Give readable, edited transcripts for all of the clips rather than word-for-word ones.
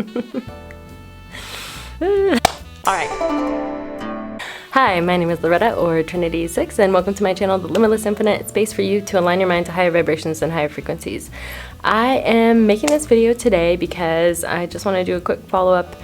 Alright. Hi, my name is Loretta, or Trinity6, and welcome to my channel, The Limitless Infinite Space for you to align your mind to higher vibrations and higher frequencies. I am making this video today because I just want to do a quick follow-up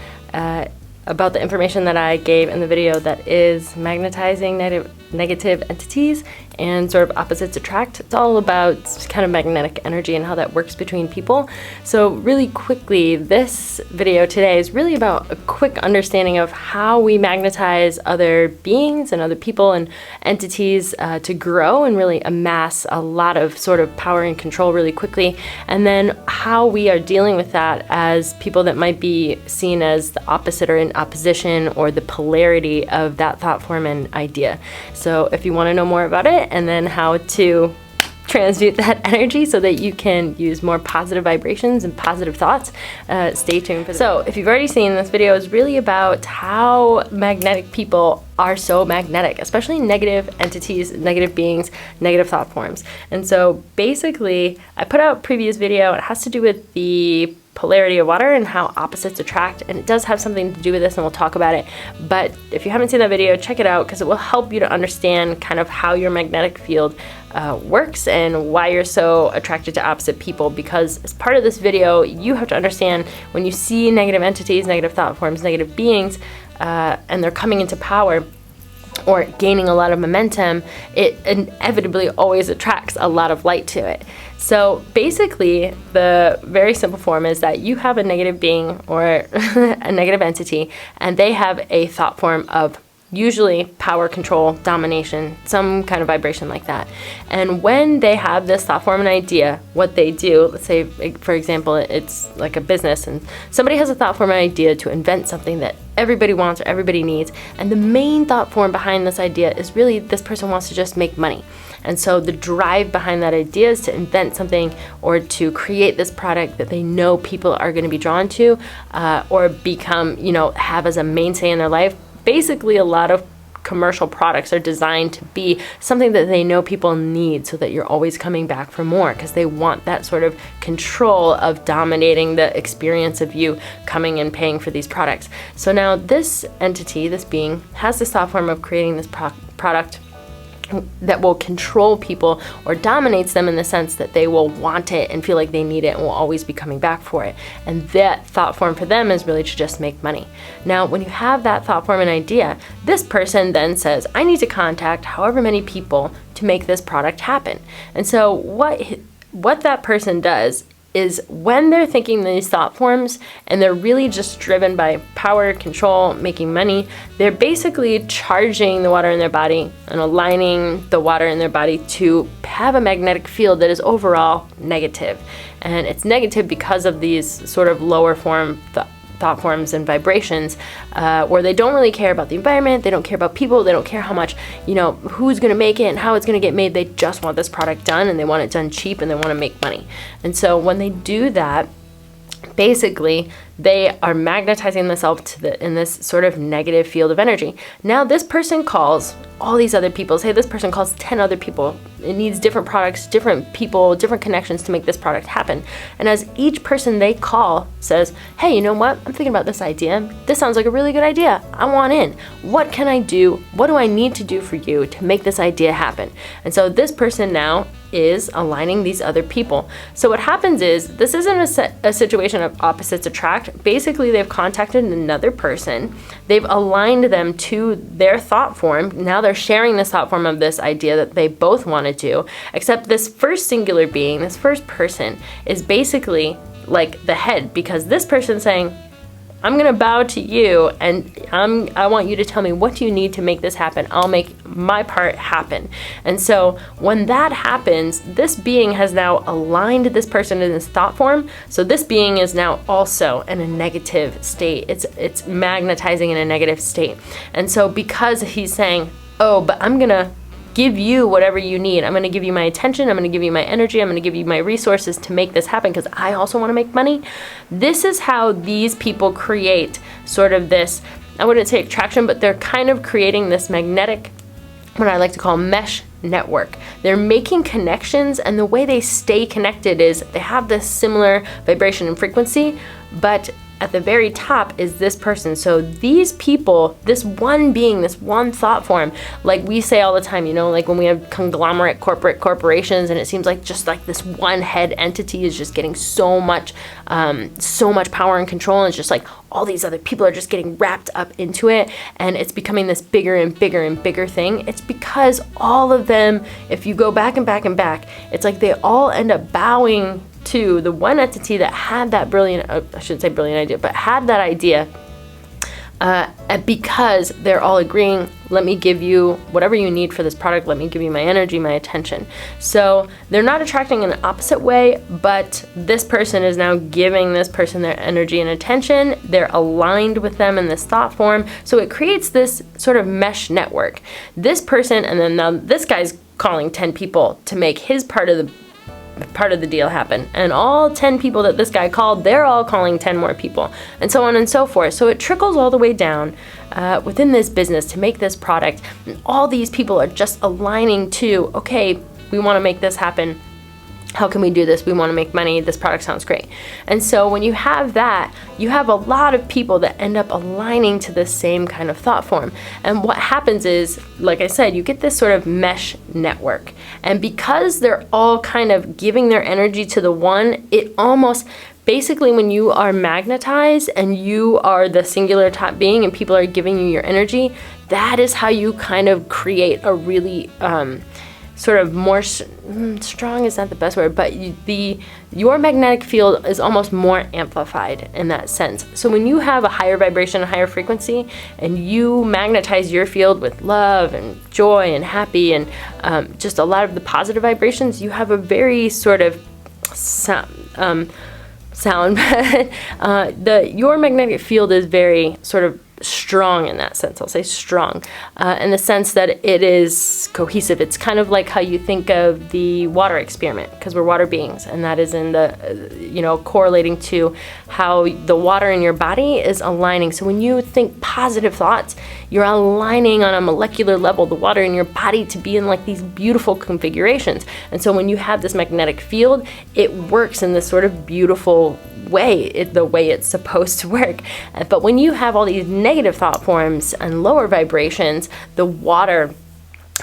about the information that I gave in the video that is magnetizing negative entities and sort of opposites attract. It's all about kind of magnetic energy and how that works between people. So really quickly, this video today is really about a quick understanding of how we magnetize other beings and other people and entities to grow and really amass a lot of sort of power and control really quickly, and then how we are dealing with that as people that might be seen as the opposite or in opposition, or the polarity of that thought form and idea. So if you want to know more about it, and then how to transmute that energy so that you can use more positive vibrations and positive thoughts, stay tuned for that. So if you've already seen, this video is really about how magnetic people are so magnetic, especially negative entities, negative beings, negative thought forms. And so basically, I put out a previous video. It has to do with the polarity of water and how opposites attract, and it does have something to do with this, and we'll talk about it. But if you haven't seen that video, check it out, because it will help you to understand kind of how your magnetic field works and why you're so attracted to opposite people. Because as part of this video, you have to understand, when you see negative entities, negative thought forms, negative beings, and they're coming into power or gaining a lot of momentum, it inevitably always attracts a lot of light to it. So basically, the very simple form is that you have a negative being or a negative entity, and they have a thought form of usually power, control, domination, some kind of vibration like that. And when they have this thought form and idea, what they do, let's say, for example, it's like a business, and somebody has a thought form and idea to invent something that everybody wants or everybody needs, and the main thought form behind this idea is really this person wants to just make money. And so the drive behind that idea is to invent something or to create this product that they know people are going to be drawn to, or become, have as a mainstay in their life. Basically, a lot of commercial products are designed to be something that they know people need, so that you're always coming back for more, because they want that sort of control of dominating the experience of you coming and paying for these products. So now this entity, this being, has this thought form of creating this product that will control people or dominates them, in the sense that they will want it and feel like they need it and will always be coming back for it. And that thought form for them is really to just make money. Now, when you have that thought form and idea, this person then says, I need to contact however many people to make this product happen. And so what that person does is, when they're thinking these thought forms and they're really just driven by power, control, making money, they're basically charging the water in their body and aligning the water in their body to have a magnetic field that is overall negative. And it's negative because of these sort of lower form thought forms and vibrations, where they don't really care about the environment, they don't care about people, they don't care how much, who's going to make it and how it's going to get made. They just want this product done, and they want it done cheap, and they want to make money. And so when they do that, basically they are magnetizing themselves in this sort of negative field of energy. Now this person calls all these other people. Say this person calls 10 other people. It needs different products, different people, different connections to make this product happen. And as each person they call says, hey, you know what? I'm thinking about this idea. This sounds like a really good idea. I want in. What can I do? What do I need to do for you to make this idea happen? And so this person now is aligning these other people. So what happens is, this isn't a situation of opposites attract. Basically, they've contacted another person. They've aligned them to their thought form. Now they're sharing this thought form of this idea that they both want to do, except this first singular being, this first person, is basically like the head, because this person's saying, I'm going to bow to you, and I want you to tell me, what do you need to make this happen? I'll make my part happen. And so when that happens, this being has now aligned this person in this thought form. So this being is now also in a negative state. It's magnetizing in a negative state. And so because he's saying, oh, but I'm going to give you whatever you need. I'm going to give you my attention. I'm going to give you my energy. I'm going to give you my resources to make this happen, because I also want to make money. This is how these people create sort of this, I wouldn't say attraction, but they're kind of creating this magnetic, what I like to call mesh network. They're making connections, and the way they stay connected is they have this similar vibration and frequency, but at the very top is this person. So these people, this one being, this one thought form, like we say all the time, you know, like when we have conglomerate corporations, and it seems like just like this one head entity is just getting so much power and control, and it's just like all these other people are just getting wrapped up into it, and it's becoming this bigger and bigger and bigger thing. It's because all of them, if you go back and back and back, it's like they all end up bowing to the one entity that had that brilliant, I shouldn't say brilliant idea, but had that idea, because they're all agreeing, let me give you whatever you need for this product, let me give you my energy, my attention. So they're not attracting in the opposite way, but this person is now giving this person their energy and attention. They're aligned with them in this thought form. So it creates this sort of mesh network. This person, and then now this guy's calling 10 people to make his part of the deal happen, and all 10 people that this guy called, they're all calling 10 more people, and so on and so forth. So it trickles all the way down within this business to make this product, and all these people are just aligning to, okay, we want to make this happen. How can we do this? We want to make money. This product sounds great. And so when you have that, you have a lot of people that end up aligning to the same kind of thought form. And what happens is, like I said, you get this sort of mesh network. And because they're all kind of giving their energy to the one, it almost, basically when you are magnetized and you are the singular top being and people are giving you your energy, that is how you kind of create a really sort of more strong is not the best word, but your magnetic field is almost more amplified in that sense. So when you have a higher vibration, a higher frequency, and you magnetize your field with love and joy and happy and just a lot of the positive vibrations, you have a very sort of your magnetic field is very sort of strong in that sense. I'll say strong in the sense that it is cohesive. It's kind of like how you think of the water experiment, because we're water beings, and that is in the correlating to how the water in your body is aligning. So when you think positive thoughts, you're aligning on a molecular level the water in your body to be in like these beautiful configurations. And so when you have this magnetic field, it works in this sort of beautiful way, the way it's supposed to work. But when you have all these negative thought forms and lower vibrations, the water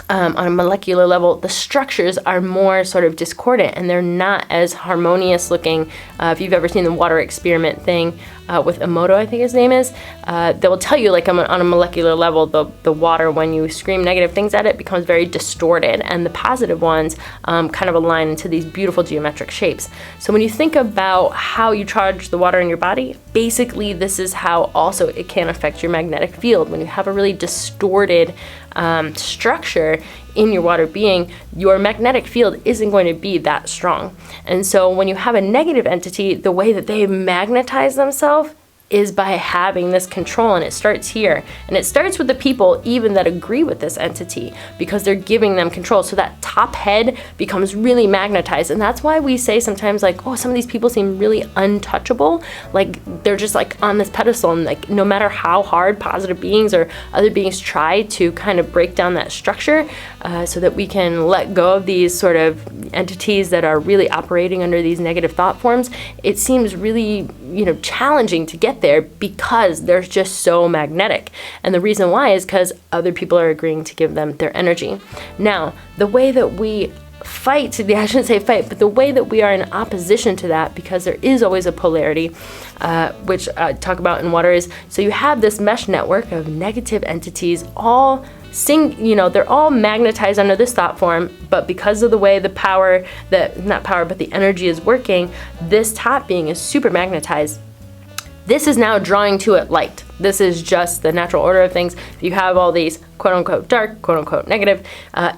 on a molecular level, the structures are more sort of discordant and they're not as harmonious looking. If you've ever seen the water experiment thing with Emoto, I think his name is, they will tell you like on a molecular level, the water, when you scream negative things at it, becomes very distorted, and the positive ones kind of align into these beautiful geometric shapes. So when you think about how you charge the water in your body, basically this is how also it can affect your magnetic field. When you have a really distorted structure in your water being, your magnetic field isn't going to be that strong. And so when you have a negative entity, the way that they magnetize themselves is by having this control, and it starts here. And it starts with the people even that agree with this entity, because they're giving them control. So that top head becomes really magnetized. And that's why we say sometimes like, oh, some of these people seem really untouchable. Like they're just like on this pedestal, and like no matter how hard positive beings or other beings try to kind of break down that structure so that we can let go of these sort of entities that are really operating under these negative thought forms, it seems really, challenging to get there because they're just so magnetic. And the reason why is because other people are agreeing to give them their energy. Now, the way that we fight, I shouldn't say fight, but the way that we are in opposition to that, because there is always a polarity, which I talk about in water, is so you have this mesh network of negative entities all they're all magnetized under this thought form, but because of the way the the energy is working, this top being is super magnetized. This is now drawing to it light. This is just the natural order of things. If you have all these quote unquote dark, quote unquote negative,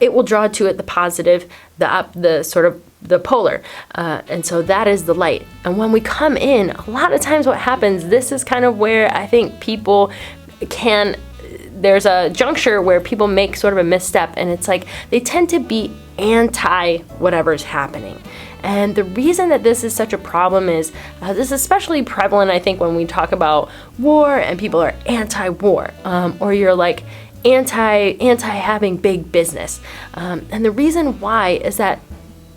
it will draw to it the positive, the sort of the polar. And so that is the light. And when we come in, a lot of times what happens, this is kind of where I think people there's a juncture where people make sort of a misstep, and it's like they tend to be anti whatever's happening. And the reason that this is such a problem is this is especially prevalent, I think, when we talk about war and people are anti-war, or you're like anti having big business. And the reason why is that,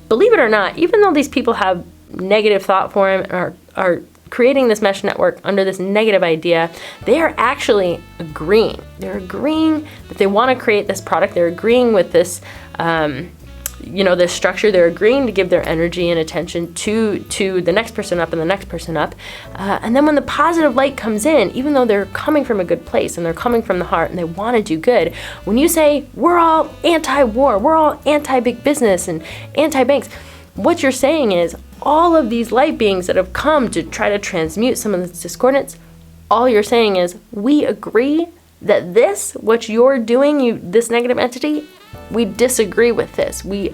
believe it or not, even though these people have negative thought form and are creating this mesh network under this negative idea, they are actually agreeing. They're agreeing that they want to create this product. They're agreeing with this, this structure. They're agreeing to give their energy and attention to the next person up and the next person up. And then when the positive light comes in, even though they're coming from a good place and they're coming from the heart and they want to do good, when you say, we're all anti-war, we're all anti-big business and anti-banks, what you're saying is all of these light beings that have come to try to transmute some of this discordance, all you're saying is, we agree that this, what you're doing, this negative entity, we disagree with this. We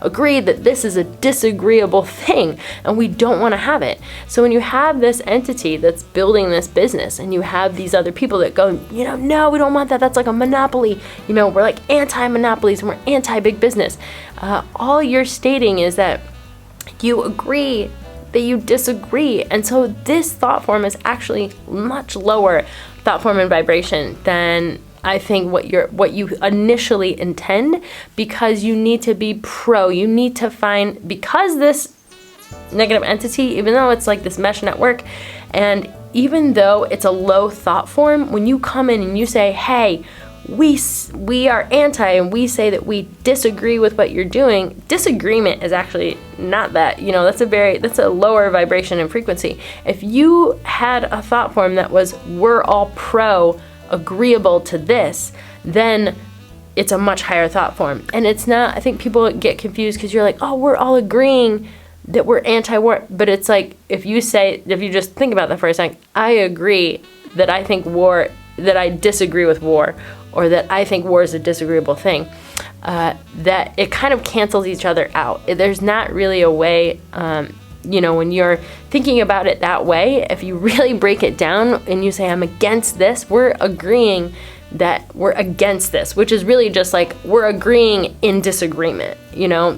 agree that this is a disagreeable thing and we don't want to have it. So when you have this entity that's building this business and you have these other people that go, no, we don't want that. That's like a monopoly. We're like anti-monopolies and we're anti-big business. All you're stating is that you agree that you disagree. And so this thought form is actually much lower thought form and vibration than I think what you initially intend, because you need to be you need to find, because this negative entity, even though it's like this mesh network, and even though it's a low thought form, when you come in and you say, hey, we are anti and we say that we disagree with what you're doing, disagreement is actually not that, that's a lower vibration and frequency. If you had a thought form that was, we're all agreeable to this, then it's a much higher thought form. And it's not, I think people get confused because you're like, oh, we're all agreeing that we're anti-war. But it's like, if you just think about that for a second, I agree that I think that I disagree with war, or that I think war is a disagreeable thing, that it kind of cancels each other out. There's not really a way, when you're thinking about it that way, if you really break it down and you say, I'm against this, we're agreeing that we're against this, which is really just like, we're agreeing in disagreement,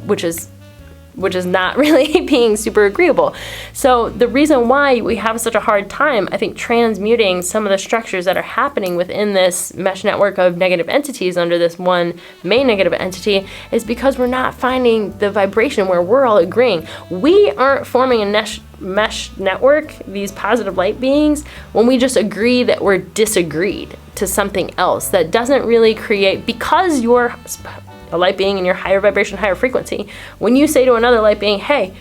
which is not really being super agreeable. So the reason why we have such a hard time, I think, transmuting some of the structures that are happening within this mesh network of negative entities under this one main negative entity is because we're not finding the vibration where we're all agreeing. We aren't forming a mesh network, these positive light beings, when we just agree that we're disagreed to something else that doesn't really create, because you're a light being in your higher vibration, higher frequency, when you say to another light being, hey,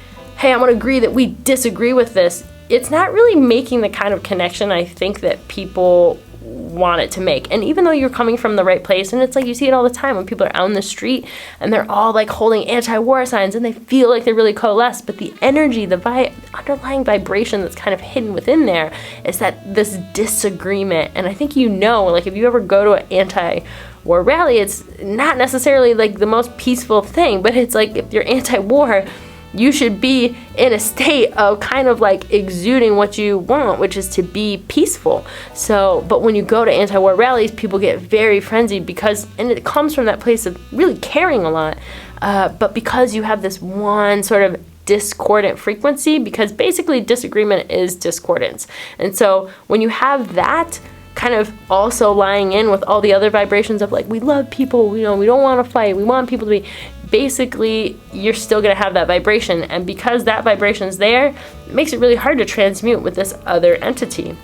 I want to agree that we disagree with this, it's not really making the kind of connection I think that people want it to make. And even though you're coming from the right place, and it's like you see it all the time when people are out in the street and they're all like holding anti-war signs and they feel like they're really coalesced, but the energy, the underlying vibration that's kind of hidden within there is that this disagreement. And I think like if you ever go to an anti-war rally, it's not necessarily like the most peaceful thing, but it's like, if you're anti-war, you should be in a state of kind of like exuding what you want, which is to be peaceful. So, but when you go to anti-war rallies, people get very frenzied and it comes from that place of really caring a lot, but because you have this one sort of discordant frequency, because basically disagreement is discordance. And so when you have that kind of also lying in with all the other vibrations of like, we love people, we don't want to fight, we want people to be, basically you're still going to have that vibration. And because that vibration's there, it makes it really hard to transmute with this other entity.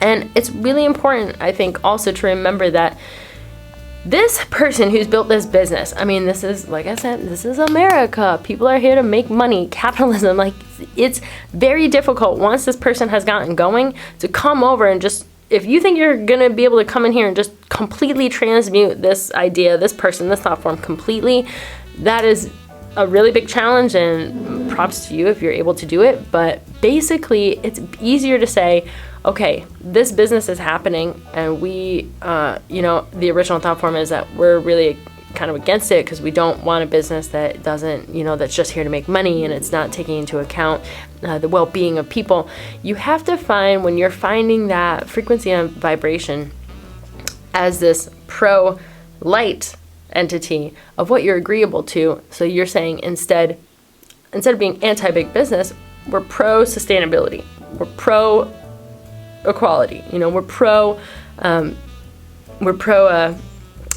And it's really important, I think, also to remember that this person who's built this business, I mean, this is, like I said, this is America. People are here to make money, capitalism. Like, it's very difficult once this person has gotten going to come over and just, if you think you're going to be able to come in here and just completely transmute this idea, this person, this thought form completely, that is a really big challenge, and props to you if you're able to do it. But basically, it's easier to say, okay, this business is happening, and we, the original thought form is that we're really kind of against it because we don't want a business that doesn't, that's just here to make money and it's not taking into account the well-being of people. You have to find, when you're finding that frequency and vibration as this pro-light entity of what you're agreeable to. So you're saying instead of being anti-big business, we're pro-sustainability, we're pro-equality, we're pro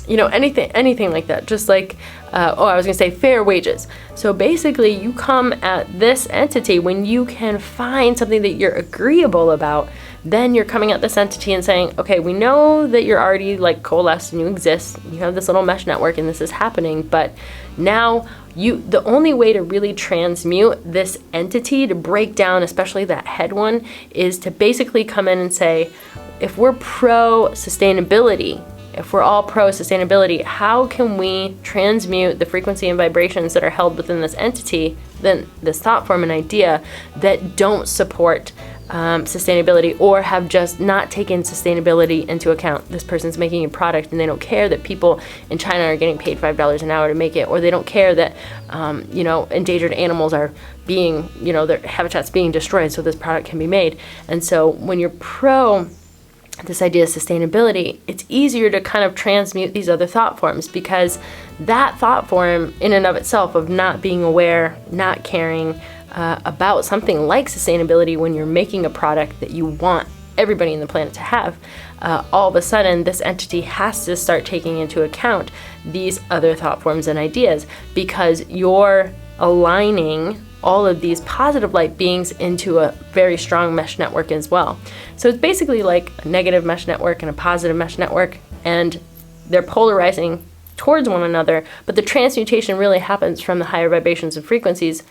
you know, anything like that. Just like, oh, I was gonna say fair wages. So basically you come at this entity when you can find something that you're agreeable about, then you're coming at this entity and saying, okay, we know that you're already like coalesced and you exist, you have this little mesh network and this is happening, but now the only way to really transmute this entity, to break down especially that head one, is to basically come in and say, if we're pro-sustainability, if we're all pro-sustainability, how can we transmute the frequency and vibrations that are held within this entity, then this thought form and idea, that don't support sustainability, or have just not taken sustainability into account. This person's making a product and they don't care that people in China are getting paid $5 an hour to make it, or they don't care that you know, endangered animals are being, you know, their habitat's being destroyed so this product can be made. And so when you're pro this idea of sustainability, it's easier to kind of transmute these other thought forms, because that thought form in and of itself of not being aware, not caring about something like sustainability when you're making a product that you want everybody in the planet to have, all of a sudden this entity has to start taking into account these other thought forms and ideas, because you're aligning all of these positive light beings into a very strong mesh network as well. So it's basically like a negative mesh network and a positive mesh network, and they're polarizing towards one another, but the transmutation really happens from the higher vibrations and frequencies,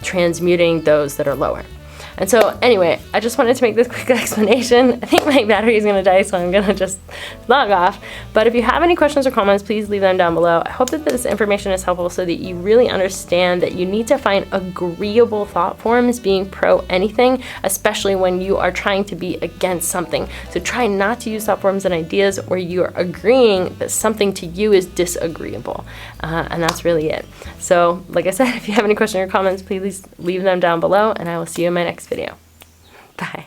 transmuting those that are lower. And so anyway, I just wanted to make this quick explanation. I think my battery is going to die, so I'm going to just log off. But if you have any questions or comments, please leave them down below. I hope that this information is helpful so that you really understand that you need to find agreeable thought forms being pro anything, especially when you are trying to be against something. So try not to use thought forms and ideas where you are agreeing that something to you is disagreeable. And that's really it. So like I said, if you have any questions or comments, please leave them down below, and I will see you in my next video. Bye.